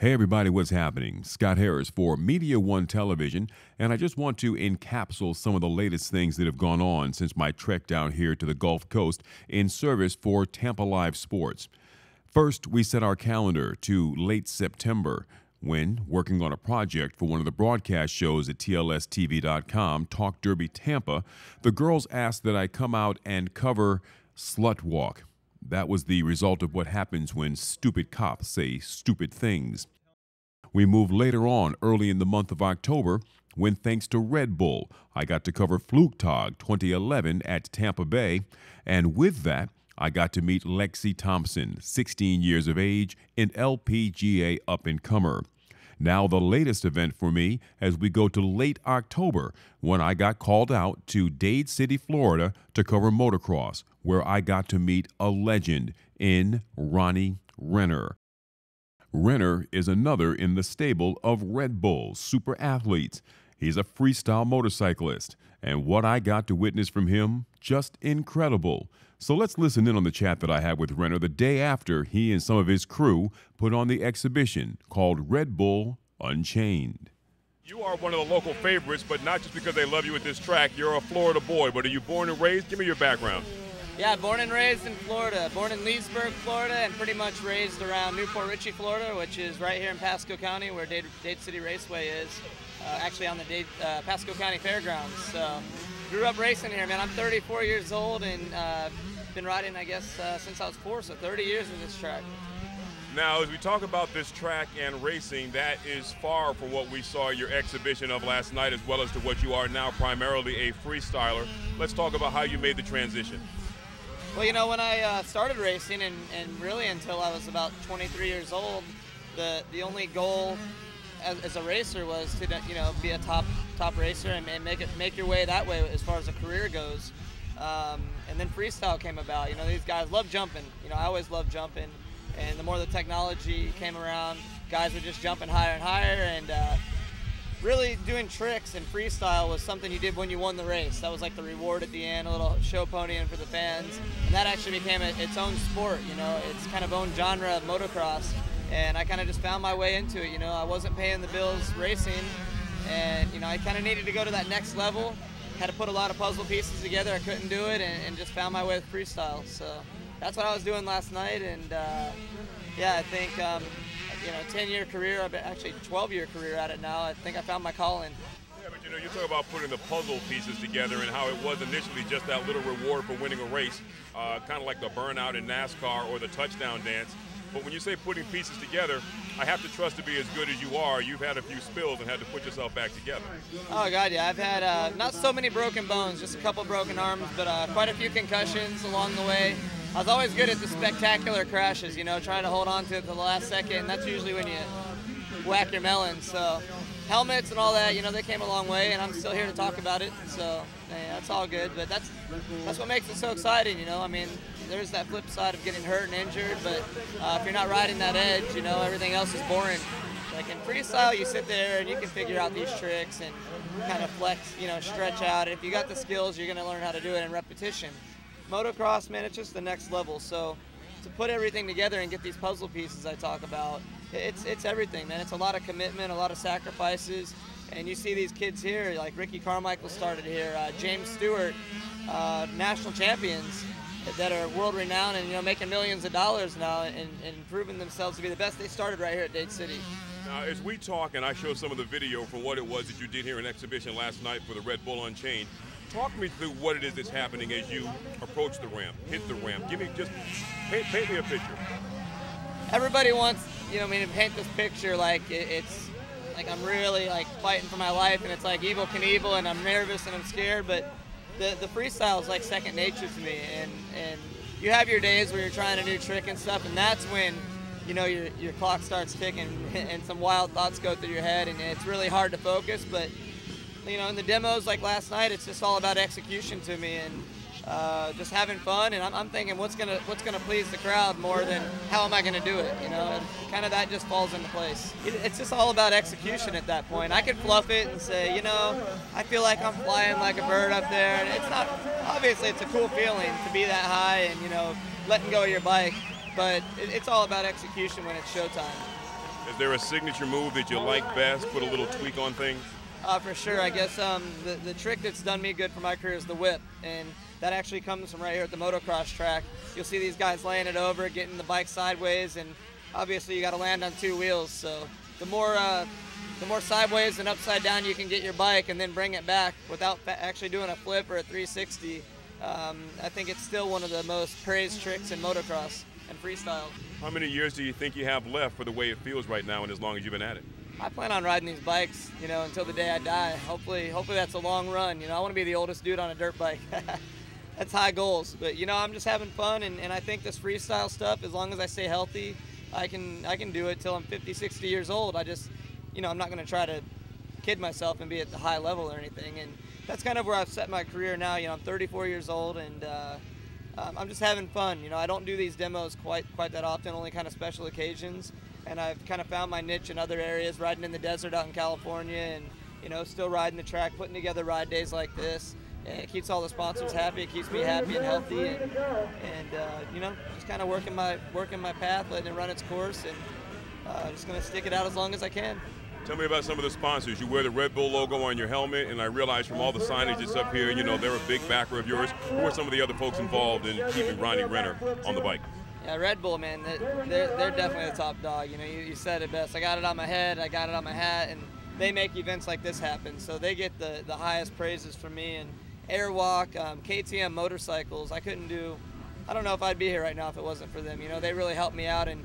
Hey everybody, what's happening? Scott Harris for Media One Television, and I just want to encapsulate some of the latest things that have gone on since my trek down here to the Gulf Coast in service for Tampa Live Sports. First, we set our calendar to late September when, working on a project for one of the broadcast shows at TLSTV.com, Talk Derby Tampa, the girls asked that I come out and cover Slut Walk. That was the result of what happens when stupid cops say stupid things. We moved later on, early in the month of October, when thanks to Red Bull, I got to cover Flugtag 2011 at Tampa Bay, and with that, I got to meet Lexi Thompson, 16 years of age, an LPGA up-and-comer. Now the latest event for me as we go to late October when I got called out to Dade City, Florida to cover motocross, where I got to meet a legend in Ronnie Renner. Renner is another in the stable of Red Bull super athletes. He's a freestyle motorcyclist, and what I got to witness from him, just incredible. So let's listen in on the chat that I had with Renner the day after he and some of his crew put on the exhibition called Red Bull Unchained. You are one of the local favorites, but not just because they love you at this track. You're a Florida boy, but are you born and raised? Give me your background. Yeah, born and raised in Florida. Born in Leesburg, Florida, and pretty much raised around Newport Richey, Florida, which is right here in Pasco County where Dade City Raceway is, actually on the Pasco County Fairgrounds. So grew up racing here, man. I'm 34 years old and been riding, I guess, since I was 4, so 30 years in this track. Now, as we talk about this track and racing, that is far from what we saw your exhibition of last night, as well as to what you are now, primarily a freestyler. Let's talk about how you made the transition. Well, you know, when I started racing, and really until I was about 23 years old, the only goal as a racer was to, you know, be a top racer and make your way that way as far as a career goes. And then freestyle came about. You know, these guys love jumping. You know, I always loved jumping. And the more the technology came around, guys were just jumping higher and higher. And really doing tricks and freestyle was something you did when you won the race. That was like the reward at the end, a little show ponying for the fans. And that actually became its own sport. You know, its kind of own genre of motocross. And I kind of just found my way into it. You know, I wasn't paying the bills racing. And, you know, I kind of needed to go to that next level. Had to put a lot of puzzle pieces together. I couldn't do it, and just found my way with freestyle. So that's what I was doing last night, and yeah, I think you know, 10-year career, actually 12-year career at it now. I think I found my calling. Yeah, but you know, you talk about putting the puzzle pieces together and how it was initially just that little reward for winning a race, kind of like the burnout in NASCAR or the touchdown dance. But when you say putting pieces together, I have to trust to be as good as you are. You've had a few spills and had to put yourself back together. Oh, God, yeah. I've had not so many broken bones, just a couple broken arms, but quite a few concussions along the way. I was always good at the spectacular crashes, you know, trying to hold on to it to the last second. And that's usually when you whack your melon. So helmets and all that, you know, they came a long way, and I'm still here to talk about it. So yeah, that's all good. But that's what makes it so exciting, you know. I mean, there's that flip side of getting hurt and injured, but if you're not riding that edge, you know, everything else is boring. Like in freestyle, you sit there and you can figure out these tricks and kind of flex, you know, stretch out. And if you got the skills, you're going to learn how to do it in repetition. Motocross, man, it's just the next level. So to put everything together and get these puzzle pieces I talk about, it's everything, man. It's a lot of commitment, a lot of sacrifices. And you see these kids here, like Ricky Carmichael started here, James Stewart, national champions that are world-renowned and, you know, making millions of dollars now and proving themselves to be the best. They started right here at Dade City. Now, as we talk, and I show some of the video from what it was that you did here in exhibition last night for the Red Bull Unchained, talk me through what it is that's happening as you approach the ramp, hit the ramp. Give me just, paint me a picture. Everybody wants, you know, me to paint this picture like it's like I'm really like fighting for my life and it's like Evel Knievel and I'm nervous and I'm scared, but the freestyle is like second nature to me, and you have your days where you're trying a new trick and stuff, and that's when, you know, your clock starts ticking and some wild thoughts go through your head, and it's really hard to focus. But, you know, in the demos like last night, it's just all about execution to me and just having fun. And I'm thinking, what's gonna please the crowd more than how am I gonna do it? You know, and kind of that just falls into place. It's just all about execution at that point. I could fluff it and say, you know, I feel like I'm flying like a bird up there, and it's not. Obviously, it's a cool feeling to be that high and, you know, letting go of your bike. But it's all about execution when it's showtime. Is there a signature move that you like best, put a little tweak on things? For sure. I guess the trick that's done me good for my career is the whip, and that actually comes from right here at the motocross track. You'll see these guys laying it over, getting the bike sideways, and obviously you got to land on 2 wheels. So the more sideways and upside down you can get your bike and then bring it back without actually doing a flip or a 360, I think it's still one of the most praised tricks in motocross and freestyle. How many years do you think you have left for the way it feels right now and as long as you've been at it? I plan on riding these bikes, until the day I die. Hopefully that's a long run. I want to be the oldest dude on a dirt bike. That's high goals. But, I'm just having fun, and I think this freestyle stuff, as long as I stay healthy, I can do it till I'm 50, 60 years old. I just, I'm not going to try to kid myself and be at the high level or anything. And that's kind of where I've set my career now. I'm 34 years old, and I'm just having fun. I don't do these demos quite that often, only kind of special occasions. And I've kind of found my niche in other areas, riding in the desert out in California, and still riding the track, putting together ride days like this. And it keeps all the sponsors happy. It keeps me happy and healthy, and just kind of working my path, letting it run its course, and just gonna stick it out as long as I can. Tell me about some of the sponsors. You wear the Red Bull logo on your helmet, and I realize from all the signage that's up here, they're a big backer of yours. Who are some of the other folks involved in keeping Ronnie Renner on the bike? Yeah, Red Bull, man, they're definitely the top dog. You said it best. I got it on my head, I got it on my hat, and they make events like this happen. So they get the highest praises from me. And Airwalk, KTM Motorcycles, I don't know if I'd be here right now if it wasn't for them. They really helped me out and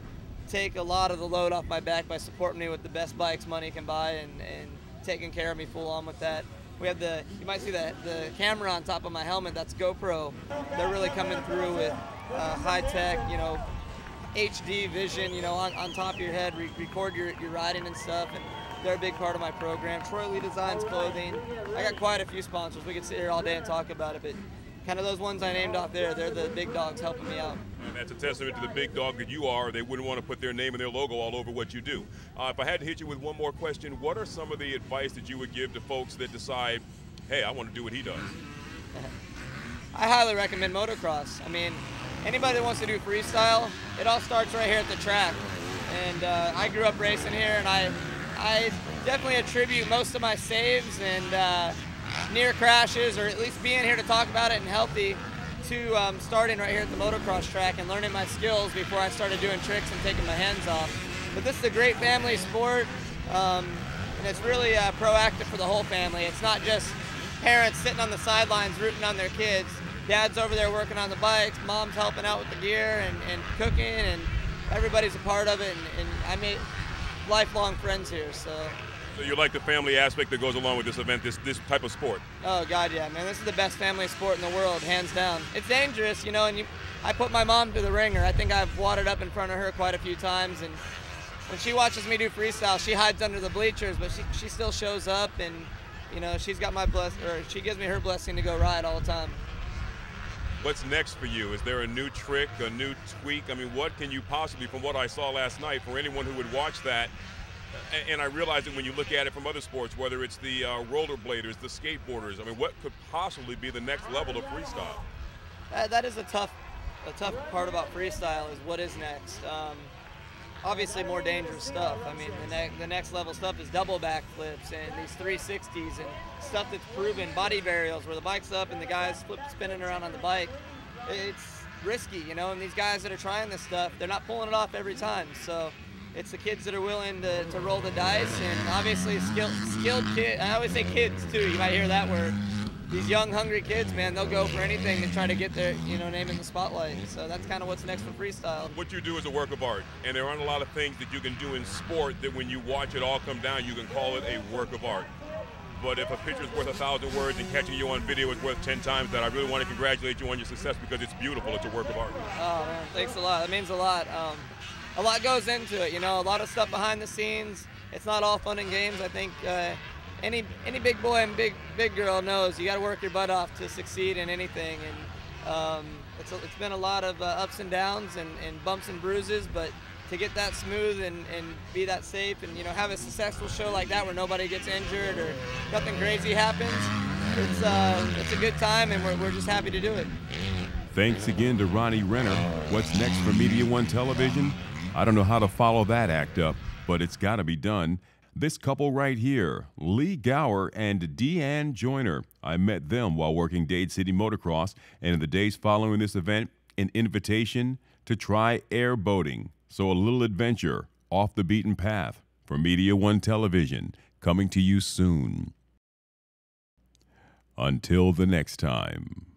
take a lot of the load off my back by supporting me with the best bikes money can buy, and taking care of me full on with that. We have you might see the camera on top of my helmet, that's GoPro. They're really coming through with high-tech, HD vision, on top of your head, record your riding and stuff, and they're a big part of my program. Troy Lee Designs Clothing. I got quite a few sponsors. We could sit here all day and talk about it, but kind of those ones I named off there, they're the big dogs helping me out. And that's a testament to the big dog that you are. They wouldn't want to put their name and their logo all over what you do. If I had to hit you with one more question, what are some of the advice that you would give to folks that decide, hey, I want to do what he does? I highly recommend motocross. I mean, anybody that wants to do freestyle, it all starts right here at the track. And I grew up racing here, and I definitely attribute most of my saves and near crashes, or at least being here to talk about it and healthy, to starting right here at the motocross track and learning my skills before I started doing tricks and taking my hands off. But this is a great family sport, and it's really proactive for the whole family. It's not just parents sitting on the sidelines rooting on their kids. Dad's over there working on the bikes, mom's helping out with the gear and cooking, and everybody's a part of it, and I made lifelong friends here. So you like the family aspect that goes along with this event, this type of sport? Oh, God, yeah, man. This is the best family sport in the world, hands down. It's dangerous, and I put my mom through the ringer. I think I've wadded up in front of her quite a few times, and when she watches me do freestyle, she hides under the bleachers, but she still shows up, and, she's got she gives me her blessing to go ride all the time. What's next for you? Is there a new trick, a new tweak? I mean, what can you possibly, from what I saw last night, for anyone who would watch that, and I realize that when you look at it from other sports, whether it's the rollerbladers, the skateboarders, I mean, what could possibly be the next level of freestyle? That is a tough part about freestyle, is what is next. Obviously more dangerous stuff. I mean, the next level stuff is double backflips and these 360s and stuff that's proven, body varials where the bike's up and the guy's spinning around on the bike. It's risky, and these guys that are trying this stuff, they're not pulling it off every time. So it's the kids that are willing to roll the dice, and obviously skilled kids. I always say kids too, you might hear that word. These young, hungry kids, man, they'll go for anything to try to get their, name in the spotlight. So that's kind of what's next for freestyle. What you do is a work of art, and there aren't a lot of things that you can do in sport that when you watch it all come down, you can call it a work of art. But if a picture's worth 1,000 words and catching you on video is worth 10 times that, I really want to congratulate you on your success because it's beautiful. It's a work of art. Oh, man, thanks a lot. That means a lot. A lot goes into it, a lot of stuff behind the scenes. It's not all fun and games. I think any big boy and big girl knows you got to work your butt off to succeed in anything, and it's been a lot of ups and downs and bumps and bruises, but to get that smooth and be that safe and have a successful show like that where nobody gets injured or nothing crazy happens, it's a good time, and we're just happy to do it. Thanks again to Ronnie Renner. What's next for Media One Television? I don't know how to follow that act up. but it's got to be done. This couple right here, Lee Gower and Deanne Joyner, I met them while working Dade City Motocross, and in the days following this event, an invitation to try airboating. So a little adventure off the beaten path for Media One Television, coming to you soon. Until the next time.